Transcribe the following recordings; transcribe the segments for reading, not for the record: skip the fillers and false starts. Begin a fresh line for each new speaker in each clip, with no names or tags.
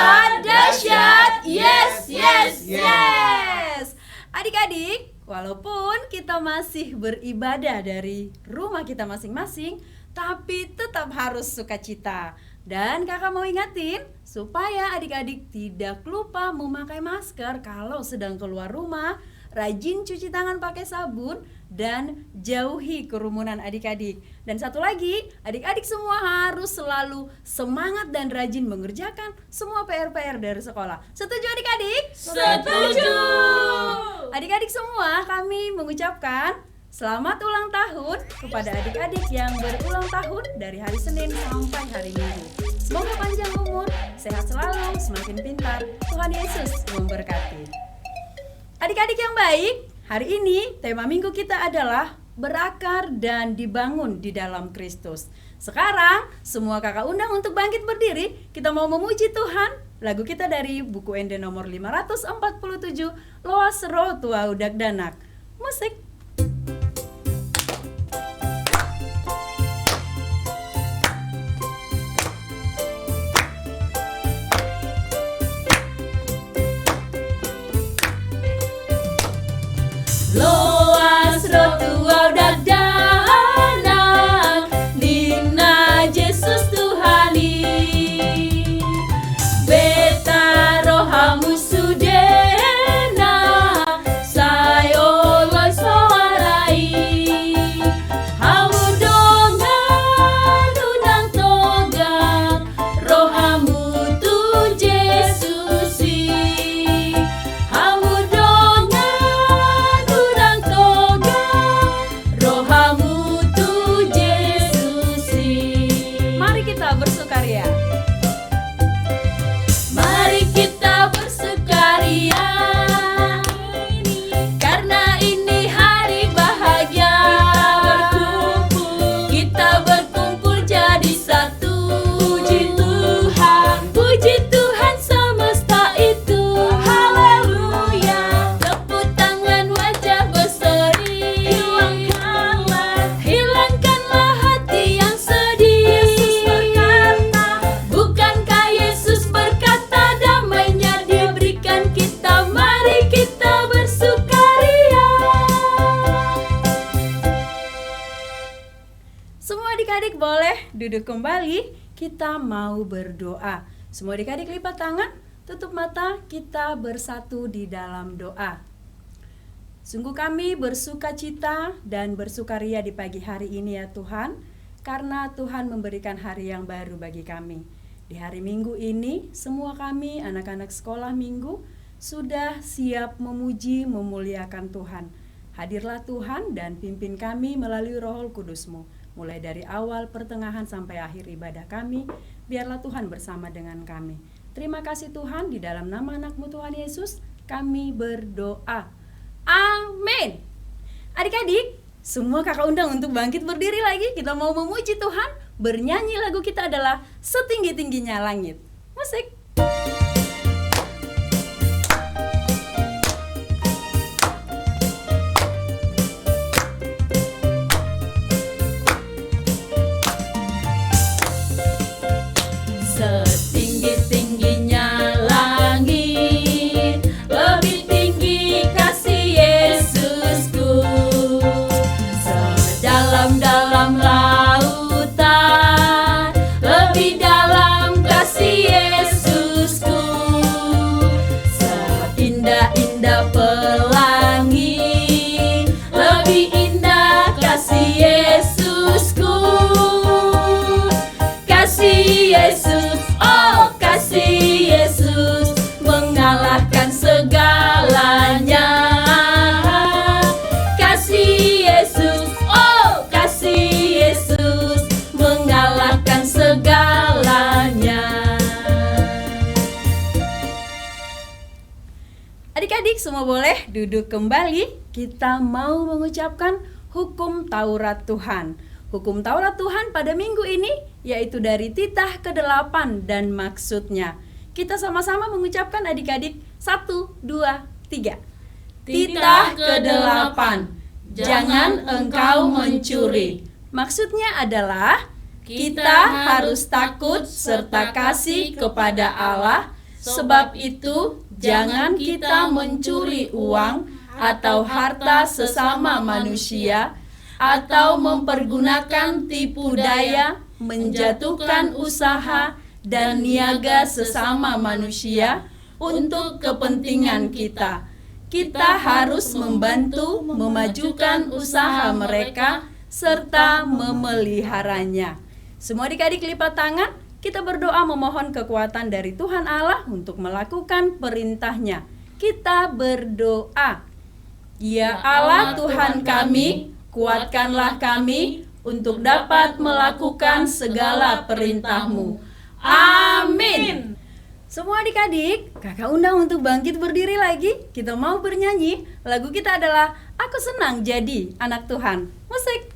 Dahsyat, dahsyat, yes, yes, yes. Adik-adik, walaupun kita masih beribadah dari rumah kita masing-masing, tapi tetap harus sukacita. Dan kakak mau ingatin supaya adik-adik tidak lupa memakai masker kalau sedang keluar rumah, rajin cuci tangan pakai sabun, dan jauhi kerumunan adik-adik. Dan satu lagi, adik-adik semua harus selalu semangat dan rajin mengerjakan semua PR-PR dari sekolah. Setuju adik-adik?
Setuju.
Adik-adik semua, kami mengucapkan selamat ulang tahun kepada adik-adik yang berulang tahun dari hari Senin sampai hari Minggu. Semoga panjang umur, sehat selalu, semakin pintar. Tuhan Yesus memberkati. Adik-adik yang baik, hari ini tema minggu kita adalah berakar dan dibangun di dalam Kristus. Sekarang semua kakak undang untuk bangkit berdiri. Kita mau memuji Tuhan. Lagu kita dari buku Ende nomor 547, Loas Roh Tua Udak Danak. Musik.
Loas roh tua udah danak, Dina Yesus Tuhani. Beta rohamu sudena, sayo loy soarai. Hamu dongan unang togang, rohamu tu Yesusi. Hamu dongan unang togang, rohamu tu Yesusi.
Mari kita bersukaria.
Mari kita bersukaria, karena ini hari bahagia. Kita berkumpul jadi satu. Puji Tuhan semesta itu. Haleluya. Tepuk tangan, wajah berseri. Hilangkanlah hati yang sedih. Yesus berkata, bukankah Yesus berkata damainya diberikan kita. Mari kita bersukaria.
Semua adik-adik boleh duduk kembali. Kita mau berdoa. Semua adik-adik lipat tangan, tutup mata, kita bersatu di dalam doa. Sungguh kami bersukacita dan bersukaria di pagi hari ini ya Tuhan, karena Tuhan memberikan hari yang baru bagi kami. Di hari Minggu ini, semua kami anak-anak sekolah Minggu sudah siap memuji, memuliakan Tuhan. Hadirlah Tuhan dan pimpin kami melalui Roh Kudus-Mu. Mulai dari awal, pertengahan, sampai akhir ibadah kami, biarlah Tuhan bersama dengan kami. Terima kasih Tuhan, di dalam nama anak-Mu Tuhan Yesus, kami berdoa. Amin. Adik-adik, semua kakak undang untuk bangkit berdiri lagi. Kita mau memuji Tuhan. Bernyanyi lagu kita adalah Setinggi-tingginya Langit. Musik.
Setinggi-tingginya langit, lebih tinggi kasih Yesusku. Sedalam-dalam lautan, lebih dalam kasih Yesusku. Seindah-indah pelangi, lebih indah kasih Yesusku. Kasih Yesus, oh kasih Yesus, mengalahkan segalanya. Kasih Yesus, oh kasih Yesus, mengalahkan segalanya.
Adik-adik semua boleh duduk kembali. Kita mau mengucapkan hukum Taurat Tuhan. Hukum Taurat Tuhan pada minggu ini yaitu dari titah ke-8 dan maksudnya. Kita sama-sama mengucapkan adik-adik 1, 2, 3.
Titah ke-8, jangan engkau mencuri.
Maksudnya adalah kita harus takut serta kasih kepada Allah Sebab itu, jangan kita mencuri uang atau harta sesama manusia, atau mempergunakan tipu daya, menjatuhkan usaha dan niaga sesama manusia untuk kepentingan kita. Kita harus membantu memajukan usaha mereka serta memeliharanya. Semua adik-adik lipat tangan, kita berdoa memohon kekuatan dari Tuhan Allah untuk melakukan perintahnya. Kita berdoa. Ya Allah Tuhan kami, kuatkanlah kami untuk dapat melakukan segala perintah-Mu. Amin. Semua adik-adik, kakak undang untuk bangkit berdiri lagi. Kita mau bernyanyi. Lagu kita adalah Aku Senang Jadi Anak Tuhan. Musik.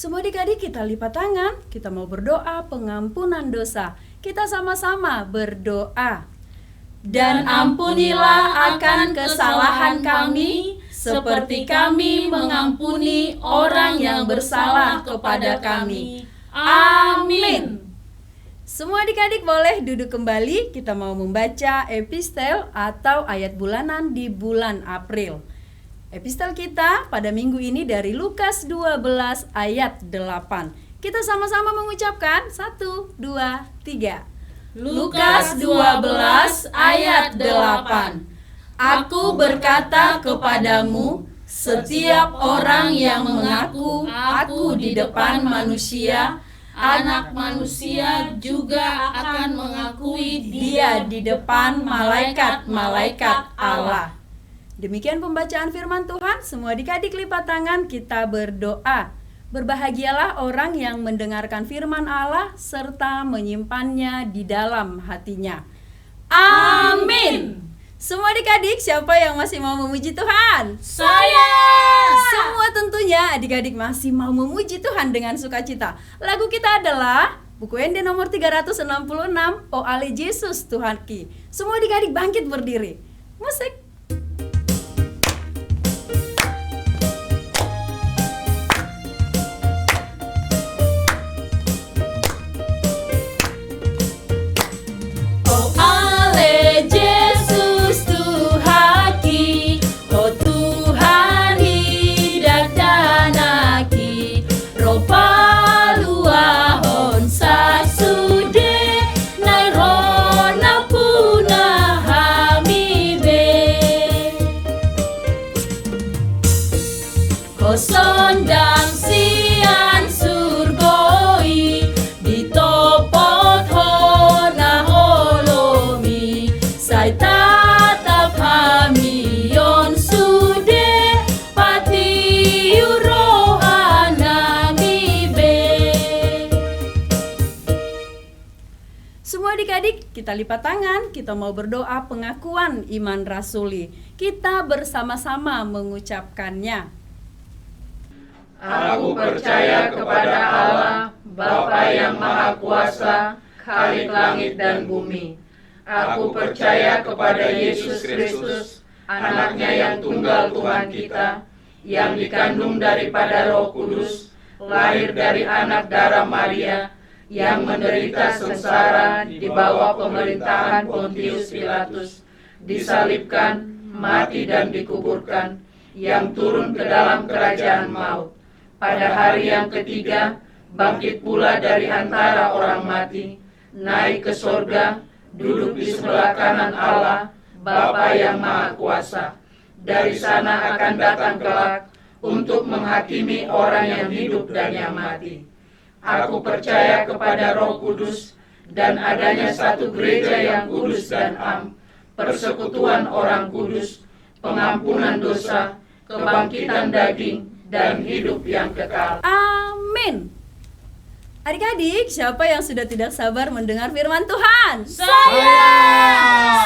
Semua adik-adik kita lipat tangan, kita mau berdoa pengampunan dosa. Kita sama-sama berdoa. Dan ampunilah akan kesalahan kami, seperti kami mengampuni orang yang bersalah kepada kami. Amin. Semua adik-adik boleh duduk kembali, kita mau membaca epistel atau ayat bulanan di bulan April. Epistel kita pada minggu ini dari Lukas 12 ayat 8. Kita sama-sama mengucapkan 1, 2, 3.
Lukas 12 ayat 8.
Aku berkata kepadamu, setiap orang yang mengaku aku di depan manusia,
Anak manusia juga akan mengakui
dia di depan malaikat-malaikat Allah. Demikian pembacaan firman Tuhan. Semua adik-adik lipat tangan, kita berdoa. Berbahagialah orang yang mendengarkan firman Allah serta menyimpannya di dalam hatinya. Amin. Semua adik-adik, siapa yang masih mau memuji Tuhan?
Saya.
Semua tentunya adik-adik masih mau memuji Tuhan dengan sukacita. Lagu kita adalah buku ND nomor 366, O Ale Yesus Tuhanki. Semua adik-adik bangkit berdiri. Musik.
Sondang sian surgoi di topot hona holomi sai tatap hamion sude pati rohana mibe.
Semua adik-adik kita lipat tangan, kita mau berdoa pengakuan iman rasuli. Kita bersama-sama mengucapkannya.
Aku percaya kepada Allah, Bapa yang Maha Kuasa, Khalik langit dan bumi. Aku percaya kepada Yesus Kristus, anaknya yang tunggal Tuhan kita, yang dikandung daripada Roh Kudus, lahir dari anak darah Maria, yang menderita sengsara di bawah pemerintahan Pontius Pilatus, disalibkan, mati dan dikuburkan, yang turun ke dalam kerajaan maut. Pada hari yang ketiga, bangkit pula dari antara orang mati, naik ke sorga, duduk di sebelah kanan Allah, Bapa yang Maha Kuasa. Dari sana akan datang kelak untuk menghakimi orang yang hidup dan yang mati. Aku percaya kepada Roh Kudus dan adanya satu gereja yang kudus dan am, persekutuan orang kudus, pengampunan dosa, kebangkitan daging, dan hidup yang kekal.
Amin. Adik-adik, siapa yang sudah tidak sabar mendengar firman Tuhan?
Saya.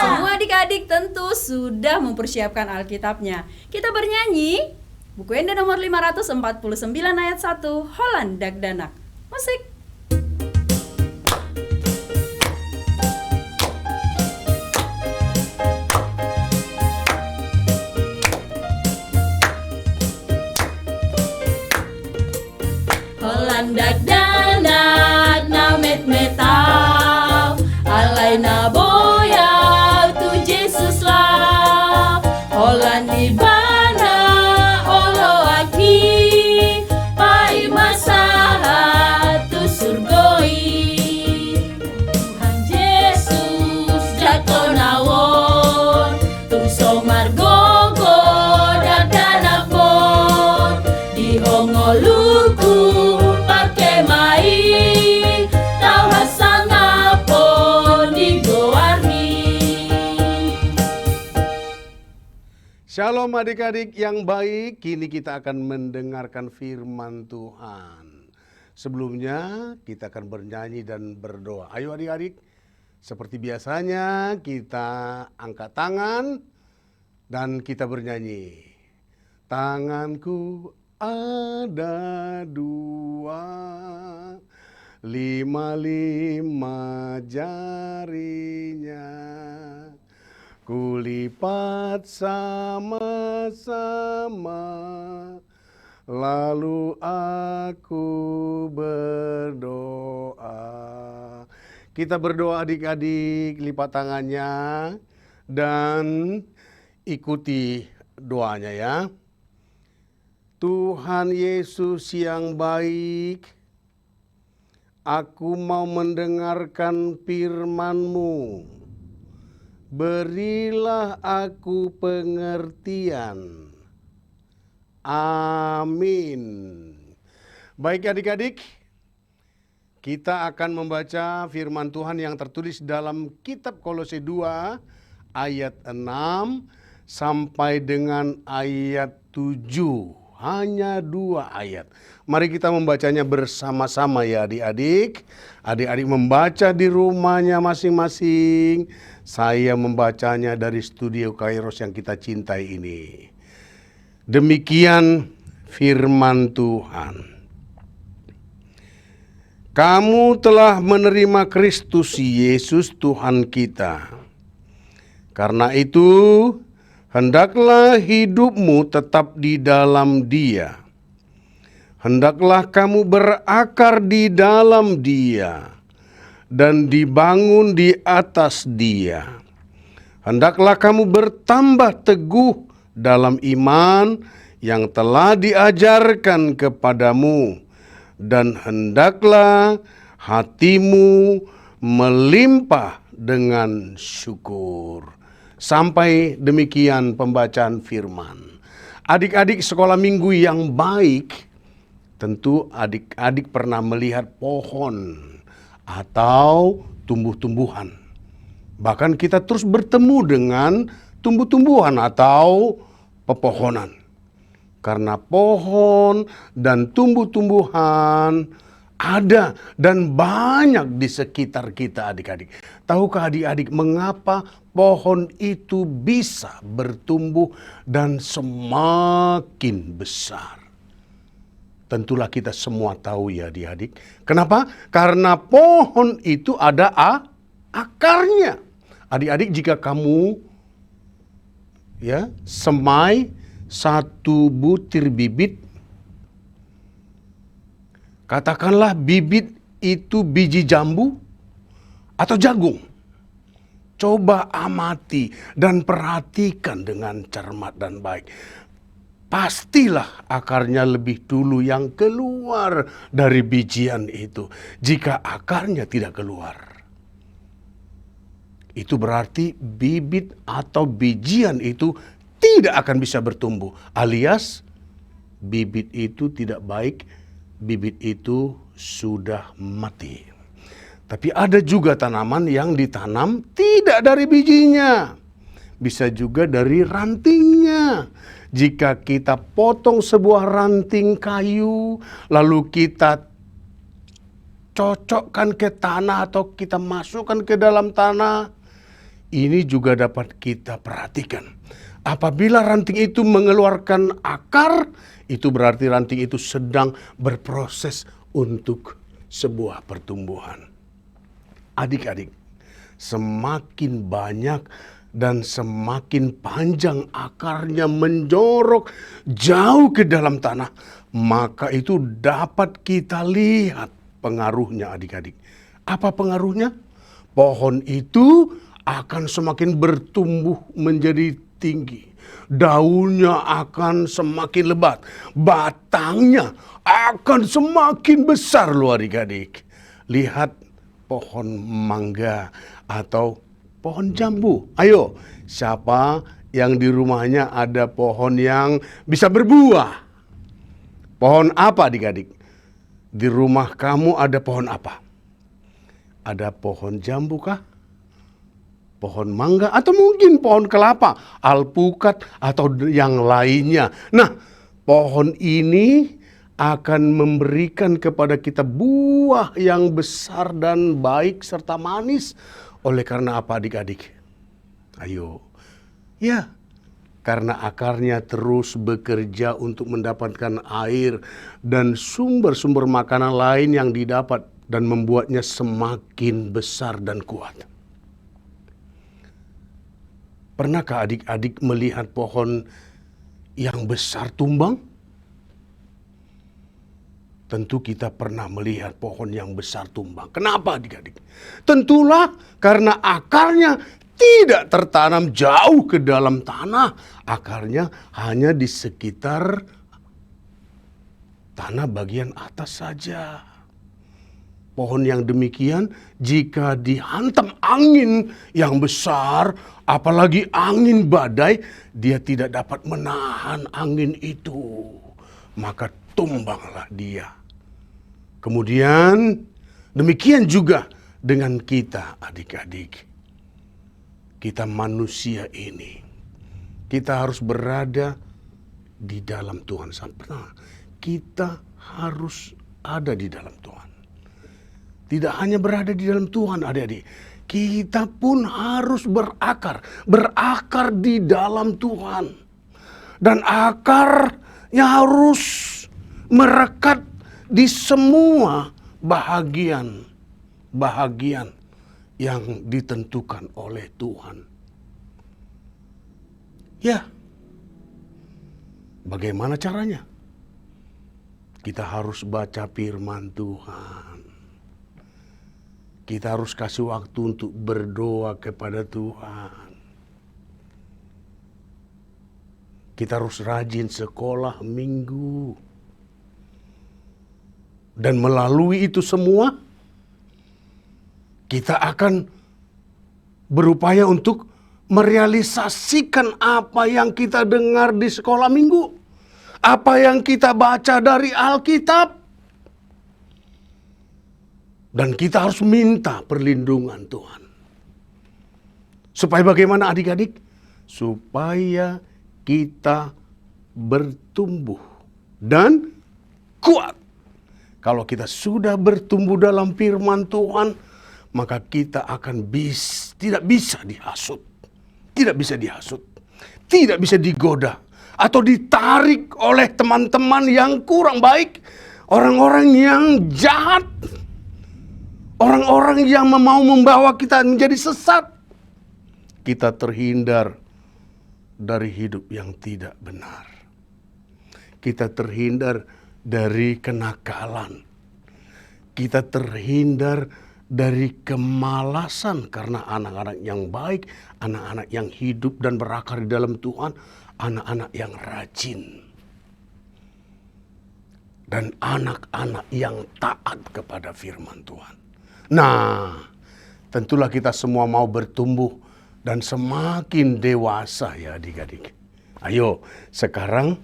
Semua adik-adik tentu sudah mempersiapkan Alkitabnya. Kita bernyanyi buku Enda nomor 549 ayat 1, Holland Dagdanak. Musik.
Holland Dagdanak na metmetau, alay na boyaw tu Jesus la. Holland di bana olo aki, pai masahat tu surgoi. Tuhan Yesus jatuh nawon, tu somar gogo dagdanak pon, di hongoluku pakai mai, tau hasang apa di gowarni.
Shalom adik-adik yang baik, kini kita akan mendengarkan firman Tuhan. Sebelumnya kita akan bernyanyi dan berdoa. Ayo adik-adik, seperti biasanya kita angkat tangan dan kita bernyanyi. Tanganku ada dua, 5 jarinya, kulipat sama-sama, lalu aku berdoa. Kita berdoa adik-adik, lipat tangannya dan ikuti doanya ya. Tuhan Yesus yang baik, aku mau mendengarkan firman-Mu. Berilah aku pengertian. Amin. Baik adik-adik, kita akan membaca firman Tuhan yang tertulis dalam kitab Kolose 2 ayat 6 sampai dengan ayat 7. Hanya 2 ayat. Mari kita membacanya bersama-sama ya adik-adik. Adik-adik membaca di rumahnya masing-masing. Saya membacanya dari studio Kairos yang kita cintai ini. Demikian firman Tuhan. Kamu telah menerima Kristus Yesus Tuhan kita. Karena itu, hendaklah hidupmu tetap di dalam Dia. Hendaklah kamu berakar di dalam Dia dan dibangun di atas Dia. Hendaklah kamu bertambah teguh dalam iman yang telah diajarkan kepadamu, dan hendaklah hatimu melimpah dengan syukur. Sampai demikian pembacaan firman. Adik-adik sekolah minggu yang baik, tentu adik-adik pernah melihat pohon atau tumbuh-tumbuhan. Bahkan kita terus bertemu dengan tumbuh-tumbuhan atau pepohonan. Karena pohon dan tumbuh-tumbuhan ada dan banyak di sekitar kita adik-adik. Tahukah adik-adik mengapa pohon itu bisa bertumbuh dan semakin besar? Tentulah kita semua tahu ya adik-adik. Kenapa? Karena pohon itu ada akarnya. Adik-adik, jika kamu semai 1 butir bibit, katakanlah bibit itu biji jambu atau jagung. Coba amati dan perhatikan dengan cermat dan baik. Pastilah akarnya lebih dulu yang keluar dari bijian itu. Jika akarnya tidak keluar, itu berarti bibit atau bijian itu tidak akan bisa bertumbuh, alias bibit itu tidak baik, bibit itu sudah mati. Tapi ada juga tanaman yang ditanam tidak dari bijinya, bisa juga dari rantingnya. Jika kita potong sebuah ranting kayu, lalu kita cocokkan ke tanah atau kita masukkan ke dalam tanah, ini juga dapat kita perhatikan. Apabila ranting itu mengeluarkan akar, itu berarti ranting itu sedang berproses untuk sebuah pertumbuhan. Adik-adik, semakin banyak dan semakin panjang akarnya menjorok jauh ke dalam tanah, maka itu dapat kita lihat pengaruhnya, adik-adik. Apa pengaruhnya? Pohon itu akan semakin bertumbuh menjadi tinggi. Daunnya akan semakin lebat. Batangnya akan semakin besar loh adik-adik. Lihat pohon mangga atau pohon jambu. Ayo, siapa yang di rumahnya ada pohon yang bisa berbuah? Pohon apa adik-adik? Di rumah kamu ada pohon apa? Ada pohon jambu kah? Pohon mangga atau mungkin pohon kelapa, alpukat atau yang lainnya. Nah, pohon ini akan memberikan kepada kita buah yang besar dan baik serta manis. Oleh karena apa adik-adik? Ayo. Ya, karena akarnya terus bekerja untuk mendapatkan air dan sumber-sumber makanan lain yang didapat dan membuatnya semakin besar dan kuat. Pernahkah adik-adik melihat pohon yang besar tumbang? Tentu kita pernah melihat pohon yang besar tumbang. Kenapa adik-adik? Tentulah karena akarnya tidak tertanam jauh ke dalam tanah. Akarnya hanya di sekitar tanah bagian atas saja. Pohon yang demikian jika dihantam angin yang besar, apalagi angin badai, dia tidak dapat menahan angin itu. Maka tumbanglah dia. Kemudian demikian juga dengan kita adik-adik. Kita manusia ini, kita harus berada di dalam Tuhan. Kita harus ada di dalam Tuhan. Tidak hanya berada di dalam Tuhan adik-adik, kita pun harus berakar di dalam Tuhan. Dan akarnya harus merekat di semua bahagian yang ditentukan oleh Tuhan. Ya, bagaimana caranya? Kita harus baca firman Tuhan. Kita harus kasih waktu untuk berdoa kepada Tuhan. Kita harus rajin sekolah minggu. Dan melalui itu semua, kita akan berupaya untuk merealisasikan apa yang kita dengar di sekolah minggu. Apa yang kita baca dari Alkitab. Dan kita harus minta perlindungan Tuhan. Supaya bagaimana adik-adik? Supaya kita bertumbuh dan kuat. Kalau kita sudah bertumbuh dalam firman Tuhan, maka kita akan tidak bisa dihasut. Tidak bisa dihasut. Tidak bisa digoda. Atau ditarik oleh teman-teman yang kurang baik. Orang-orang yang jahat. Orang-orang yang mau membawa kita menjadi sesat. Kita terhindar dari hidup yang tidak benar. Kita terhindar dari kenakalan. Kita terhindar dari kemalasan karena anak-anak yang baik, anak-anak yang hidup dan berakar di dalam Tuhan, anak-anak yang rajin. Dan anak-anak yang taat kepada firman Tuhan. Nah, tentulah kita semua mau bertumbuh dan semakin dewasa ya adik-adik. Ayo, sekarang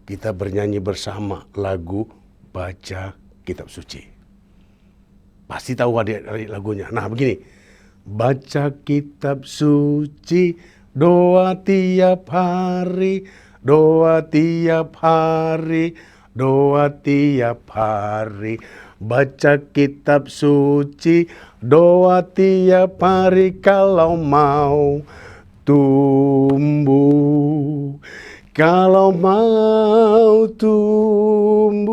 kita bernyanyi bersama lagu Baca Kitab Suci. Pasti tahu adik-adik lagunya. Nah begini, baca kitab suci, doa tiap hari, doa tiap hari, doa tiap hari. Baca kitab suci, doa tiap hari kalau mau tumbuh. Kalau mau tumbuh,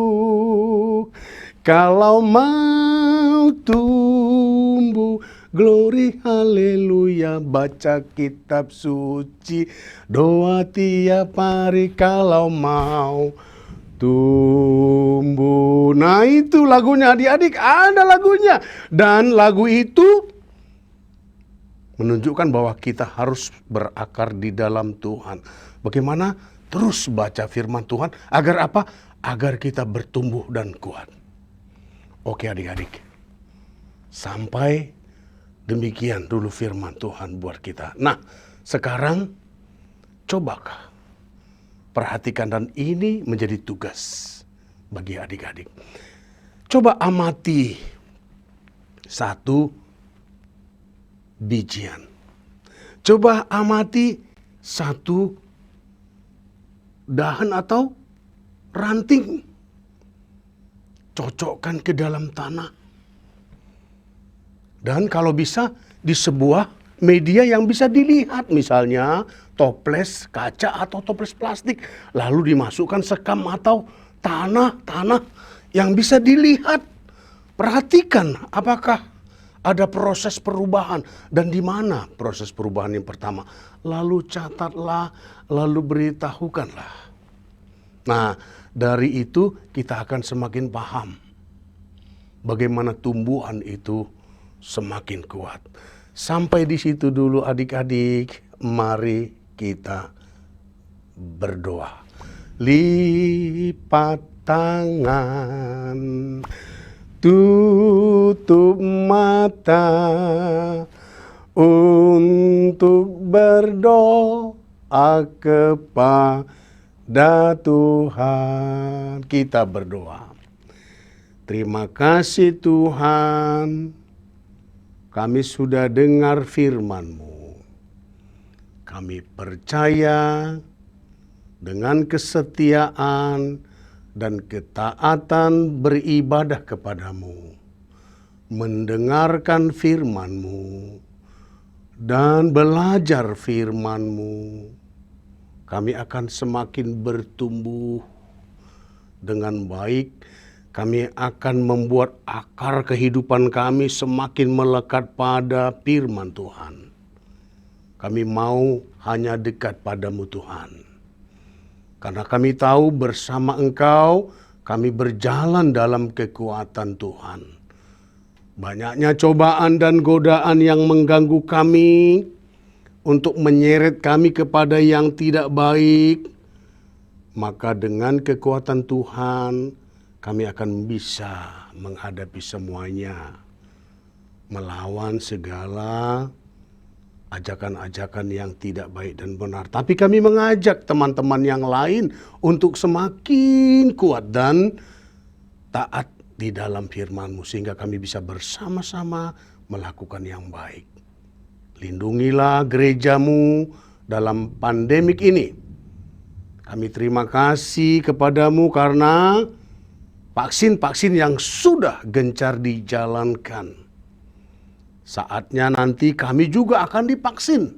kalau mau tumbuh, glory haleluya, baca kitab suci, doa tiap hari kalau mau tumbuh. Nah itu lagunya adik-adik, ada lagunya. Dan lagu itu menunjukkan bahwa kita harus berakar di dalam Tuhan. Bagaimana? Terus baca firman Tuhan. Agar apa? Agar kita bertumbuh dan kuat. Oke adik-adik. Sampai demikian dulu firman Tuhan buat kita. Nah sekarang cobakah perhatikan, dan ini menjadi tugas bagi adik-adik. Coba amati satu bijian. Coba amati satu dahan atau ranting. Cocokkan ke dalam tanah. Dan kalau bisa di sebuah media yang bisa dilihat, misalnya toples kaca atau toples plastik, lalu dimasukkan sekam atau tanah yang bisa dilihat. Perhatikan apakah ada proses perubahan dan di mana proses perubahan yang pertama. Lalu catatlah, lalu beritahukanlah. Nah, dari itu kita akan semakin paham bagaimana tumbuhan itu semakin kuat. Sampai di situ dulu adik-adik, mari kita berdoa. Lipat tangan, tutup mata untuk berdoa kepada Tuhan. Kita berdoa. Terima kasih Tuhan, kami sudah dengar firman-Mu. Kami percaya dengan kesetiaan dan ketaatan beribadah kepadamu, mendengarkan firman-Mu, dan belajar firman-Mu, kami akan semakin bertumbuh dengan baik. Kami akan membuat akar kehidupan kami semakin melekat pada firman Tuhan. Kami mau hanya dekat padamu Tuhan. Karena kami tahu bersama Engkau kami berjalan dalam kekuatan Tuhan. Banyaknya cobaan dan godaan yang mengganggu kami untuk menyeret kami kepada yang tidak baik. Maka dengan kekuatan Tuhan kami akan bisa menghadapi semuanya, melawan segala ajakan-ajakan yang tidak baik dan benar. Tapi kami mengajak teman-teman yang lain untuk semakin kuat dan taat di dalam firman-Mu, sehingga kami bisa bersama-sama melakukan yang baik. Lindungilah gereja-Mu dalam pandemik ini. Kami terima kasih kepadamu karena vaksin-vaksin yang sudah gencar dijalankan. Saatnya nanti kami juga akan divaksin.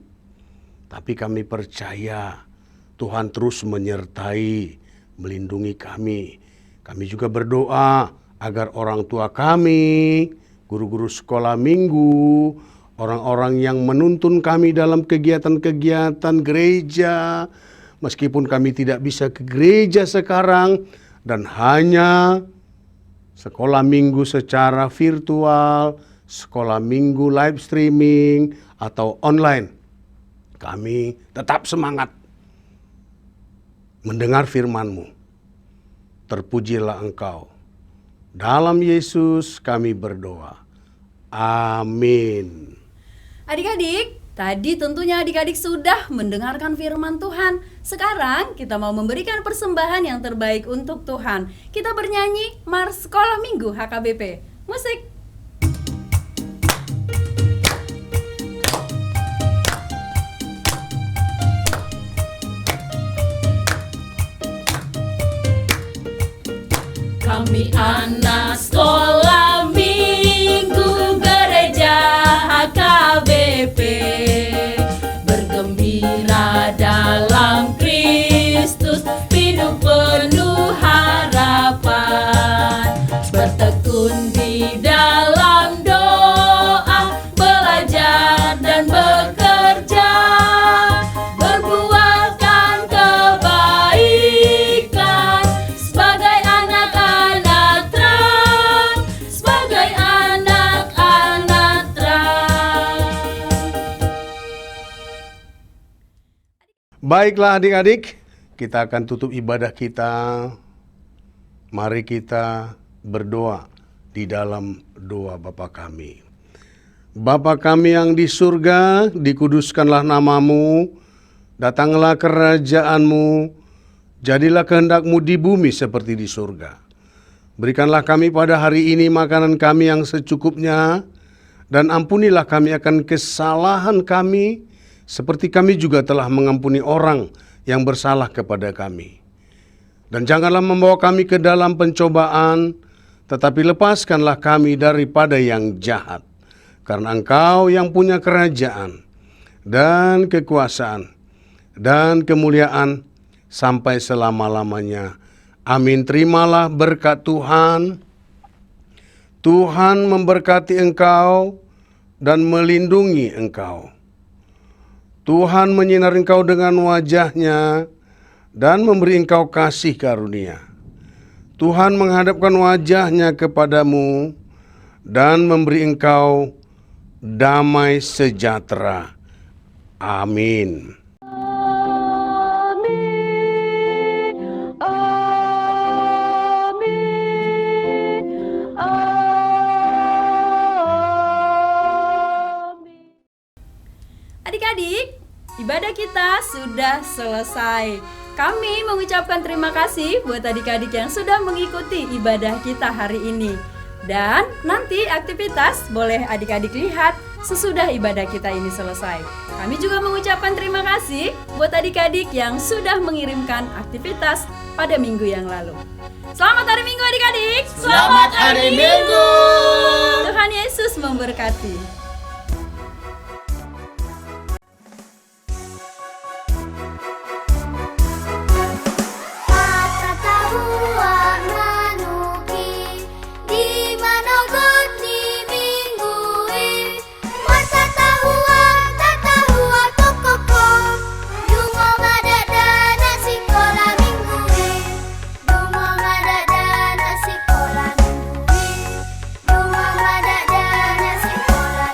Tapi kami percaya Tuhan terus menyertai, melindungi kami. Kami juga berdoa agar orang tua kami, guru-guru sekolah minggu, orang-orang yang menuntun kami dalam kegiatan-kegiatan gereja, meskipun kami tidak bisa ke gereja sekarang, dan hanya sekolah minggu secara virtual, sekolah minggu live streaming, atau online. Kami tetap semangat mendengar firman-Mu. Terpujilah Engkau. Dalam Yesus kami berdoa. Amin.
Adik-adik, Tadi tentunya adik-adik sudah mendengarkan firman Tuhan. Sekarang kita mau memberikan persembahan yang terbaik untuk Tuhan. Kita bernyanyi Mars Sekolah Minggu HKBP. Musik.
Kami anak sekolah minggu gereja HKBP, bergembira dalam Kristus, hidup penuh harapan, bertekun di dalam doa, belajar dan bekerja, berbuatkan kebaikan sebagai anak-anak terang, sebagai anak-anak terang.
Baiklah adik-adik, kita akan tutup ibadah kita. Mari kita berdoa di dalam doa Bapa kami. Bapa kami yang di surga, dikuduskanlah namamu, datanglah kerajaanmu, jadilah kehendak-mu di bumi seperti di surga. Berikanlah kami pada hari ini makanan kami yang secukupnya, dan ampunilah kami akan kesalahan kami, seperti kami juga telah mengampuni orang yang bersalah kepada kami. Dan janganlah membawa kami ke dalam pencobaan, tetapi lepaskanlah kami daripada yang jahat. Karena Engkau yang punya kerajaan, dan kekuasaan, dan kemuliaan, sampai selama-lamanya. Amin. Terimalah berkat Tuhan. Tuhan memberkati engkau dan melindungi engkau. Tuhan menyinari engkau dengan wajah-Nya dan memberi engkau kasih karunia. Tuhan menghadapkan wajah-Nya kepadamu dan memberi engkau damai sejahtera. Amin.
Adik-adik, ibadah kita sudah selesai. Kami mengucapkan terima kasih buat adik-adik yang sudah mengikuti ibadah kita hari ini. Dan nanti aktivitas boleh adik-adik lihat sesudah ibadah kita ini selesai. Kami juga mengucapkan terima kasih buat adik-adik yang sudah mengirimkan aktivitas pada minggu yang lalu. Selamat hari Minggu adik-adik.
Selamat hari Minggu.
Tuhan Yesus memberkati.
Sekolah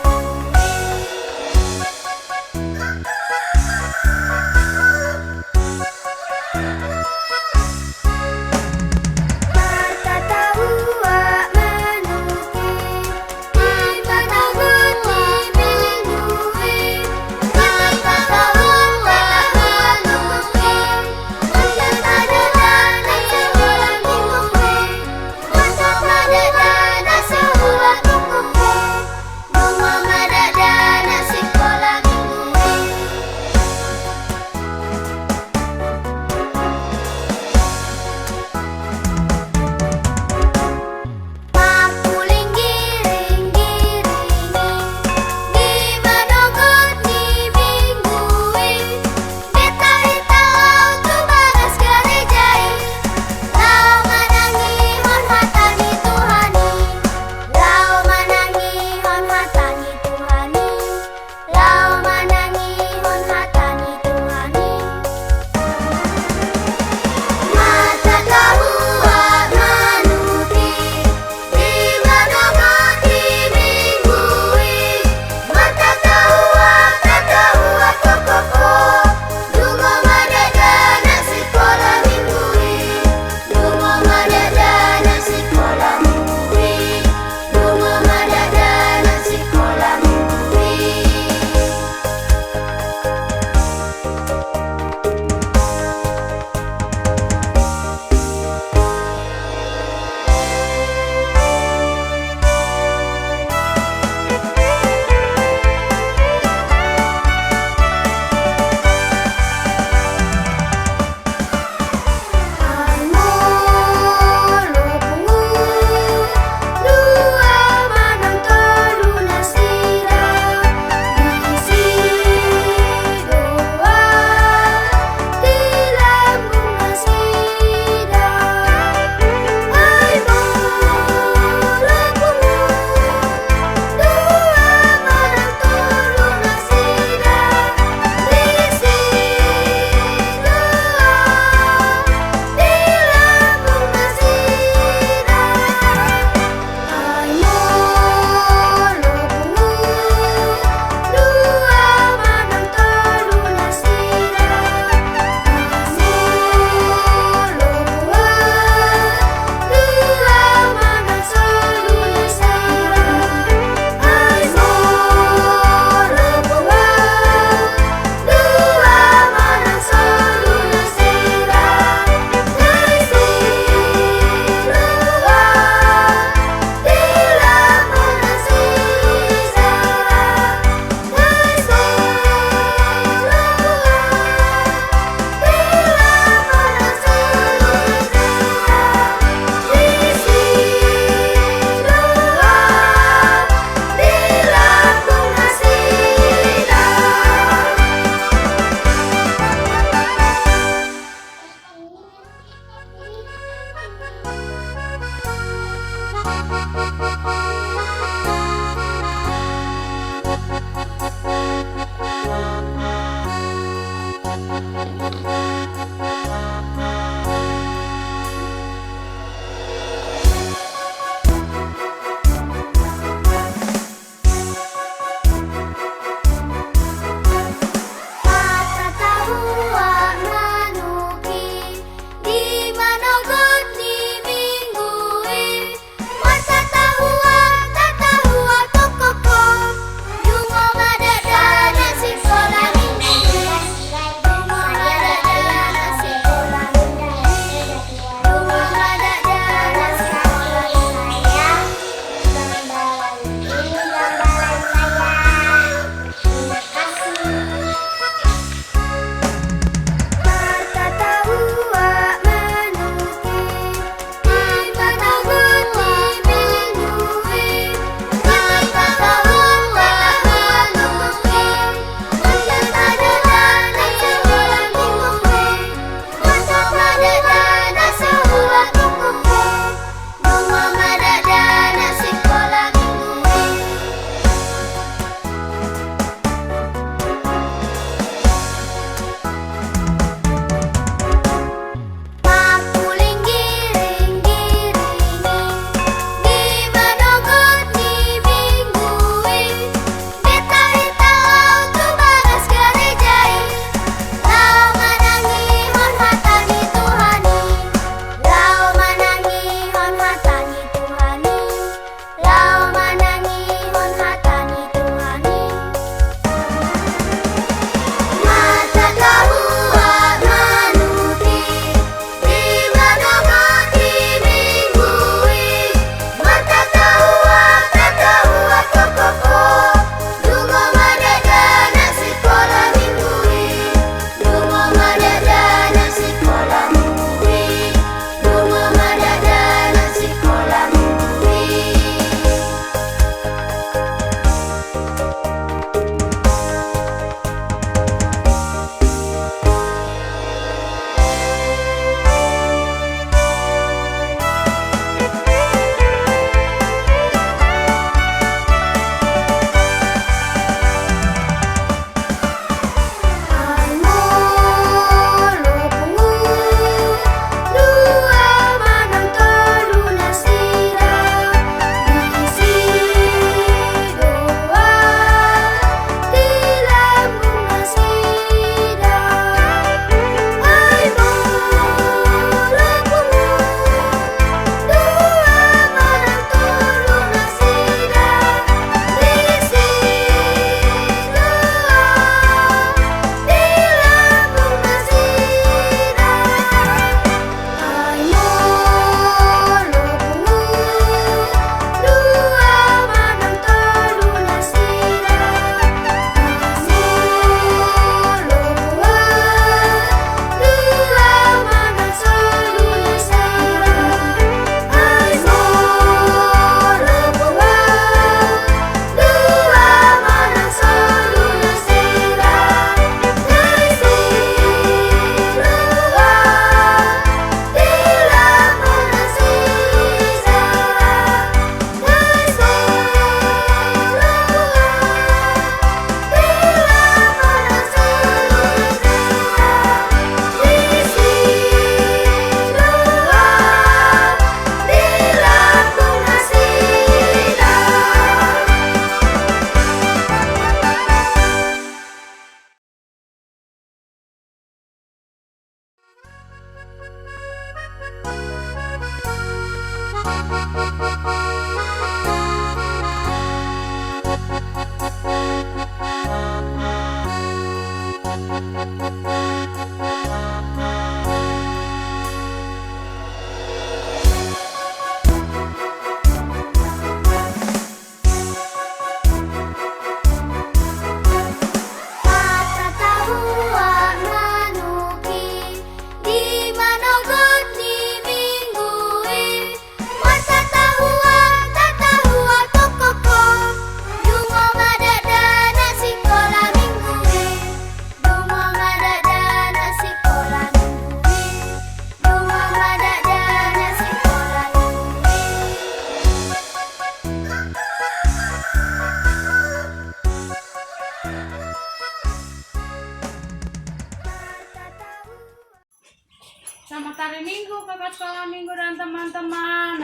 Mata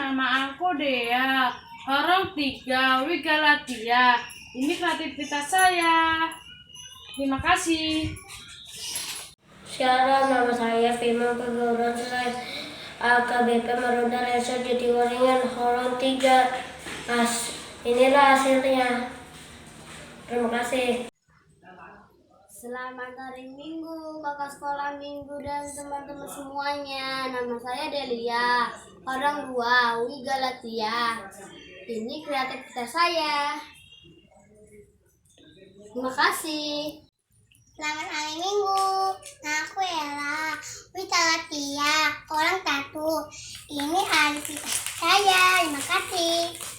nama aku Dea. Orang 3, Wigalatia. Ini kreativitas saya. Terima kasih.
Sekarang nama saya Firman Pergaulan Selain AKBP Marunda Resor Jatiwaringin Horong 3. Inilah hasilnya. Terima kasih.
Selamat hari Minggu, kakak sekolah Minggu dan teman-teman semuanya. Nama saya Delia, orang 2, Wigalatia. Ini kreativitas saya. Terima kasih.
Selamat hari Minggu. Nah, aku Ella, Wigalatia, orang 1. Ini kreativitas saya. Terima kasih.